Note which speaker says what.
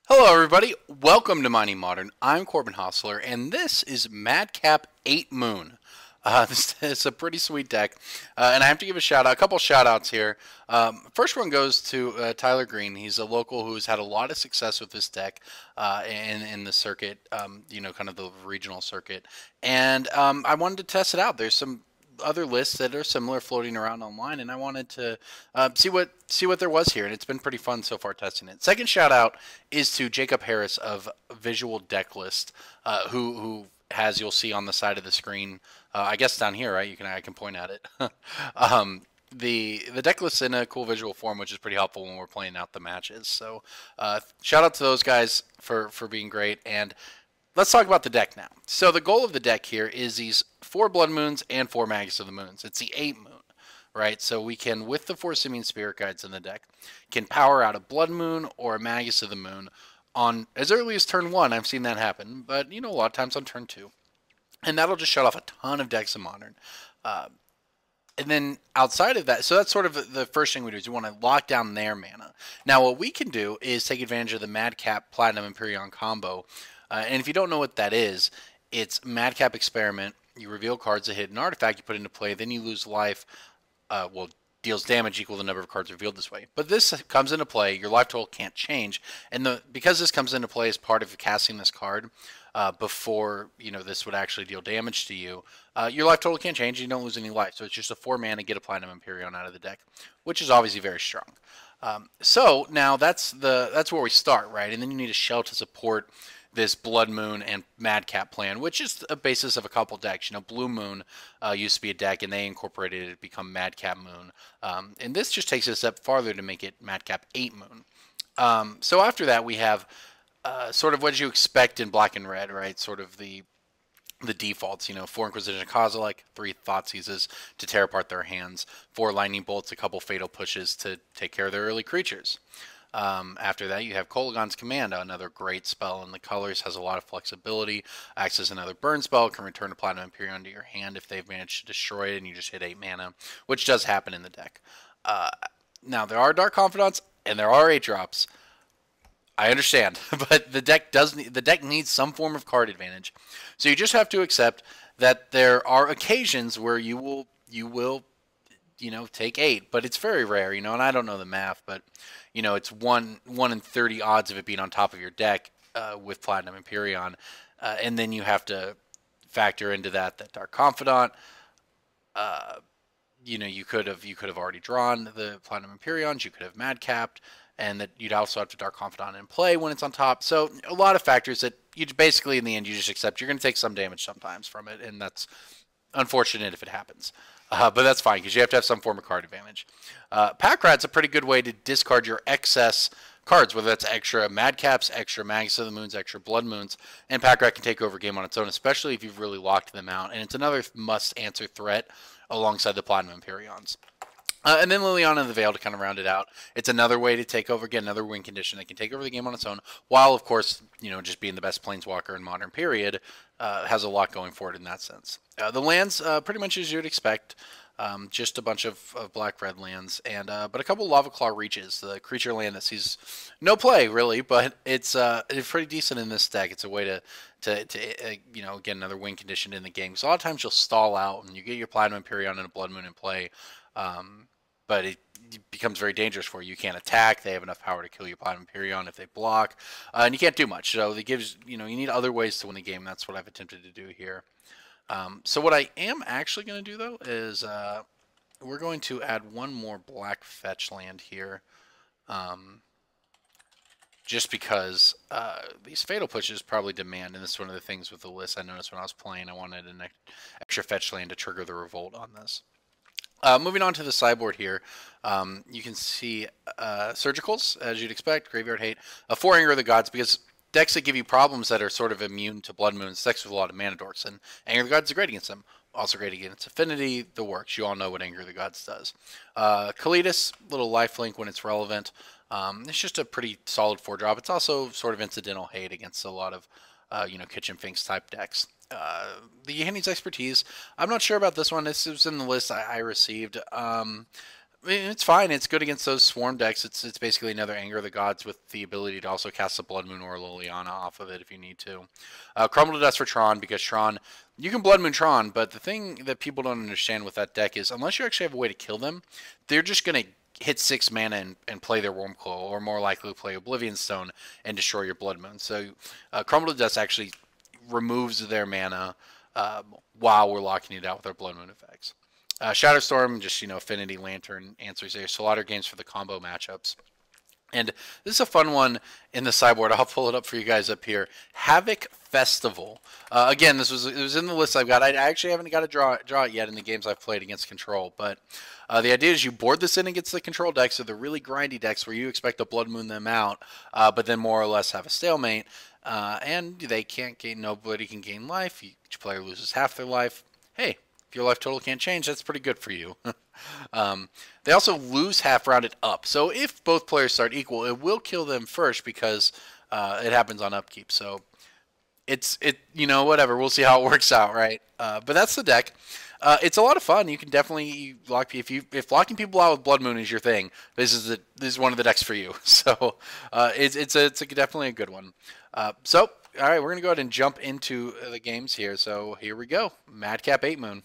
Speaker 1: Hello everybody, welcome to Mining Modern. I'm Corbin Hostler, and this is Madcap 8 Moon. This is a pretty sweet deck, and I have to give a couple shout outs here. First one goes to Tyler Green. He's a local who's had a lot of success with this deck in the circuit, kind of the regional circuit. And I wanted to test it out. There's some other lists that are similar floating around online, and I wanted to see what there was here, and it's been pretty fun so far testing it. Second shout out is to Jacob Harris of Visual Deck List, who has, you'll see on the side of the screen, I guess down here, right? I can point at it. The deck list's in a cool visual form, which is pretty helpful when we're playing out the matches. So shout out to those guys for being great. And let's talk about the deck now. So the goal of the deck here is these 4 Blood Moons and 4 Magus of the Moons. It's the 8 Moon, right? So we can, with the 4 Simian Spirit Guides in the deck, can power out a Blood Moon or a Magus of the Moon on as early as turn 1. I've seen that happen, but a lot of times on turn 2. And that'll just shut off a ton of decks in Modern. And then outside of that, so that's sort of the first thing we do is we want to lock down their mana. Now what we can do is take advantage of the Madcap Platinum Empyrean combo. And if you don't know what that is, it's Madcap Experiment. You reveal cards that hit an artifact you put into play, then you lose life. Deals damage equal to the number of cards revealed this way. But this comes into play, your life total can't change, and because this comes into play as part of casting this card before this would actually deal damage to you, your life total can't change. You don't lose any life, so it's just a 4 mana get a Platinum Empyrean out of the deck, which is obviously very strong. So now that's where we start, right? And then you need a shell to support this Blood Moon and Madcap plan, which is a basis of a couple decks. Blue Moon used to be a deck, and they incorporated it to become Madcap Moon. And this just takes it a step farther to make it Madcap 8 Moon. So after that, we have sort of what you expect in Black and Red, right? Sort of the defaults, 4 Inquisition of Kozilek, 3 Thoughtseizes to tear apart their hands, 4 Lightning Bolts, a couple Fatal Pushes to take care of their early creatures. After that, you have Kolaghan's Command, another great spell in the colors, has a lot of flexibility, acts as another burn spell, can return a Platinum Empyrean to your hand if they've managed to destroy it and you just hit 8 mana, which does happen in the deck. Now, there are Dark Confidants and there are 8 drops. I understand, but the deck needs some form of card advantage. So you just have to accept that there are occasions where you will take 8, but it's very rare, and I don't know the math, but it's 1 in 30 odds of it being on top of your deck with Platinum Empyrean, and then you have to factor into that Dark Confidant. You could have already drawn the Platinum Empyreans, you could have Madcapped, and that you'd also have to Dark Confidant in play when it's on top. So a lot of factors that you basically in the end you just accept you're going to take some damage sometimes from it, and that's unfortunate if it happens. But that's fine because you have to have some form of card advantage. Pack Rat's a pretty good way to discard your excess cards, whether that's extra Madcaps, extra Magus of the Moons, extra Blood Moons, and Pack Rat can take over a game on its own, especially if you've really locked them out. And it's another must-answer threat alongside the Platinum Empyreans. And then Liliana of the Veil to kind of round it out. It's another way to take over, again, another win condition that can take over the game on its own, while, of course, just being the best Planeswalker in Modern period, has a lot going for it in that sense. The lands, pretty much as you would expect, just a bunch of black-red lands, and but a couple Lava Claw Reaches, the creature land that sees no play, really, but it's pretty decent in this deck. It's a way to get another win condition in the game. Because a lot of times you'll stall out, and you get your Platinum Empyrean and a Blood Moon in play, but it becomes very dangerous for you. You can't attack. They have enough power to kill your Platinum Empyrean if they block, and you can't do much. So it gives you need other ways to win the game. That's what I've attempted to do here. So what I am actually going to do though is we're going to add one more black fetch land here, just because these Fatal Pushes probably demand, and this is one of the things with the list I noticed when I was playing. I wanted an extra fetch land to trigger the revolt on this. Moving on to the sideboard here, you can see Surgicals, as you'd expect, Graveyard Hate, 4 Anger of the Gods, because decks that give you problems that are sort of immune to Blood Moons, decks with a lot of mana dorks, and Anger of the Gods is great against them. Also great against Affinity, the works. You all know what Anger of the Gods does. Kalidas, little lifelink when it's relevant. It's just a pretty solid 4-drop. It's also sort of incidental hate against a lot of Kitchen Finks type decks. The Yahenni's Expertise, I'm not sure about this one. This was in the list I received. mean, it's fine. It's good against those swarm decks. It's basically another Anger of the Gods with the ability to also cast a Blood Moon or a Liliana off of it if you need to. Crumble to Dust for Tron, because Tron, you can Blood Moon Tron, but the thing that people don't understand with that deck is unless you actually have a way to kill them, they're just going to hit 6 mana and play their Wormclaw, or more likely play Oblivion Stone and destroy your Blood Moon. So Crumble to Dust actually removes their mana while we're locking it out with our Blood Moon effects. Shadow Storm, just, Affinity Lantern answers there. So a lot of games for the combo matchups. And this is a fun one in the sideboard. I'll pull it up for you guys up here. Havoc Festival. Again, it was in the list I've got. I actually haven't got to draw it yet in the games I've played against Control. But the idea is you board this in against the Control decks, so the really grindy decks where you expect to Blood Moon them out, but then more or less have a stalemate. And they can't gain. Nobody can gain life. Each player loses half their life. Hey, if your life total can't change, that's pretty good for you. They also lose half rounded up. So if both players start equal, it will kill them first because it happens on upkeep. So whatever. We'll see how it works out, right? But that's the deck. It's a lot of fun. You can definitely lock if locking people out with Blood Moon is your thing. This is one of the decks for you. So it's definitely a good one. So all right, we're gonna go ahead and jump into the games here. So here we go. Madcap 8 Moon.